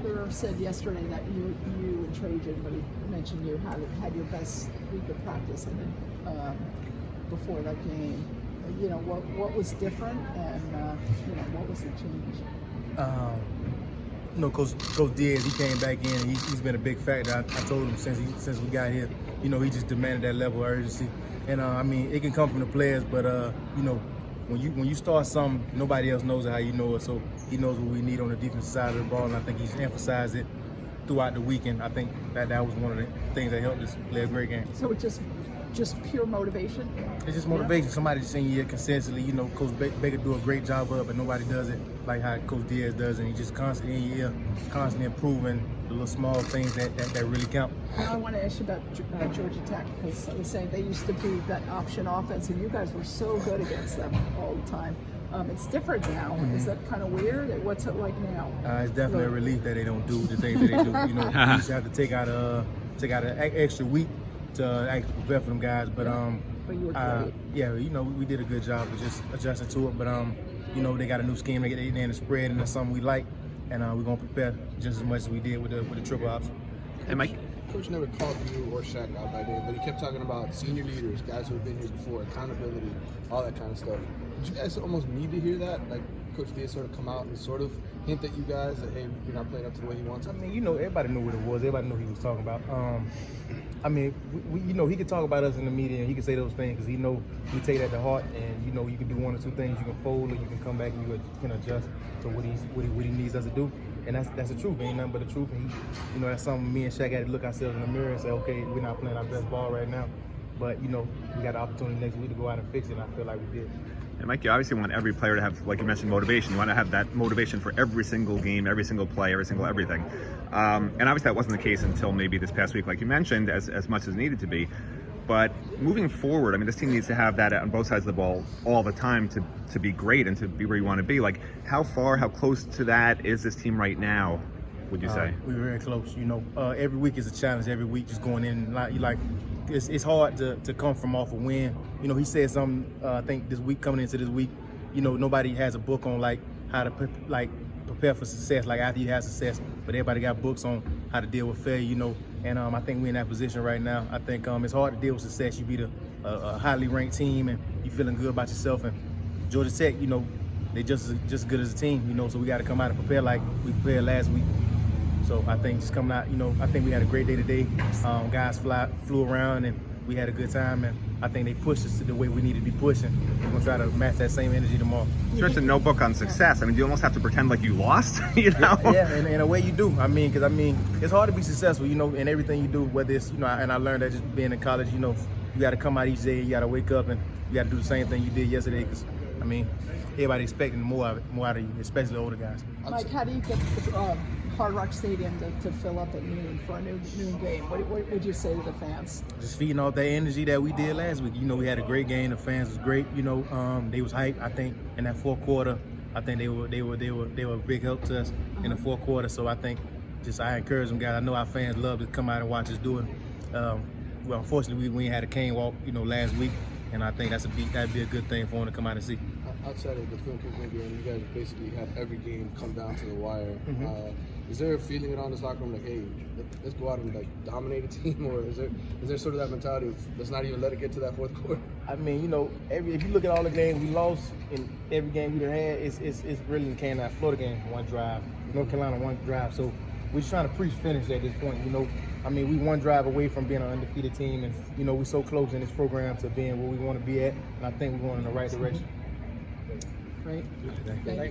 Miller said yesterday that you and Trajan, when he mentioned you had your best week of practice, and then before that game, you know, what was different, and you know, what was the change? You know, Coach Diaz, he came back in. And he's been a big factor. I told him since we got here, you know, he just demanded that level of urgency. And I mean, it can come from the players, but you know, when you start something, nobody else knows it how you know it. So he knows what we need on the defensive side of the ball, and I think he's emphasized it throughout the weekend. I think that was one of the things that helped us play a great game. So it's just pure motivation? It's just motivation. Yeah. Somebody just in here consistently, you know, Coach Baker do a great job of it, but nobody does it like how Coach Diaz does, and he just constantly in here, constantly improving the little small things that really count. Now I want to ask you about Georgia Tech, because I was saying they used to be that option offense, and you guys were so good against them all the time. It's different now. Mm-hmm. Is that kind of weird? What's it like now? It's definitely a relief that they don't do the things that they do. You know, you just have to take out an extra week to actually prepare for them guys. But you were great. Yeah, you know, we did a good job of just adjusting to it. But you know, they got a new scheme. They in the spread, and that's something we like. And we're gonna prepare just as much as we did with the triple option. And Mike, Coach never called you or Shaq out by name, but he kept talking about senior leaders, guys who have been here before, accountability, all that kind of stuff. Did you guys almost need to hear that? Like Coach Diaz sort of come out and sort of hint at you guys that, hey, you're not playing up to the way he wants? I mean, you know, everybody knew what it was. Everybody knew what he was talking about. I mean, you know, he could talk about us in the media and he could say those things because he know we take that to heart. And you know, you can do one or two things. You can fold, or you can come back and you can adjust to what he needs us to do. And that's the truth. Ain't nothing but the truth. And you know, that's something me and Shaq had to look ourselves in the mirror and say, okay, we're not playing our best ball right now. But you know, we got the opportunity next week to go out and fix it. And I feel like we did. And Mike, you obviously want every player to have, like you mentioned, motivation. You want to have that motivation for every single game, every single play, every single everything. And obviously that wasn't the case until maybe this past week, like you mentioned, as much as needed to be. But moving forward, I mean, this team needs to have that on both sides of the ball all the time to be great and to be where you want to be. Like, how close to that is this team right now, would you say? We're very close. You know, every week is a challenge. Every week just going in, like it's hard to come from off a win. You know, he said something, I think this week, coming into this week, you know, nobody has a book on like how to prepare for success, like after you have success, but everybody got books on how to deal with failure, you know, and I think we're in that position right now. I think it's hard to deal with success. You beat a highly ranked team and you feeling good about yourself, and Georgia Tech, you know, they just as good as a team, you know, so we got to come out and prepare like we prepared last week. So I think just coming out, you know, I think we had a great day today. Guys flew around and we had a good time, and I think they pushed us to the way we need to be pushing. We're going to try to match that same energy tomorrow. Sure, it's a no book on success. I mean, do you almost have to pretend like you lost, you know? Yeah, in a way you do. I mean, because it's hard to be successful, you know, in everything you do, whether it's, you know, and I learned that just being in college, you know, you got to come out each day, you got to wake up and you got to do the same thing you did yesterday, because, I mean, everybody expecting more out of you, especially older guys. Mike, how do you get Hard Rock Stadium to fill up at noon for a noon game? What would you say to the fans? Just feeding off that energy that we did last week. You know, we had a great game. The fans was great. You know, they was hyped. I think in that fourth quarter, I think they were a big help to us in the fourth quarter. So I think I encourage them guys. I know our fans love to come out and watch us do it. Well, unfortunately, we had a cane walk, you know, last week, and I think that'd be a good thing for them to come out and see. Outside of the Pinckney game, you guys basically have every game come down to the wire. Mm-hmm. Is there a feeling around this locker room like, hey, let's go out and like dominate a team, or is there sort of that mentality of let's not even let it get to that fourth quarter? I mean, you know, if you look at all the games we lost, in every game we done had, it's really in Canada. Florida game, one drive, North Carolina, one drive. So we're just trying to finish at this point. You know, I mean, we one drive away from being an undefeated team, and you know, we're so close in this program to being where we want to be at, and I think we're going in the right direction. Great. Thank you.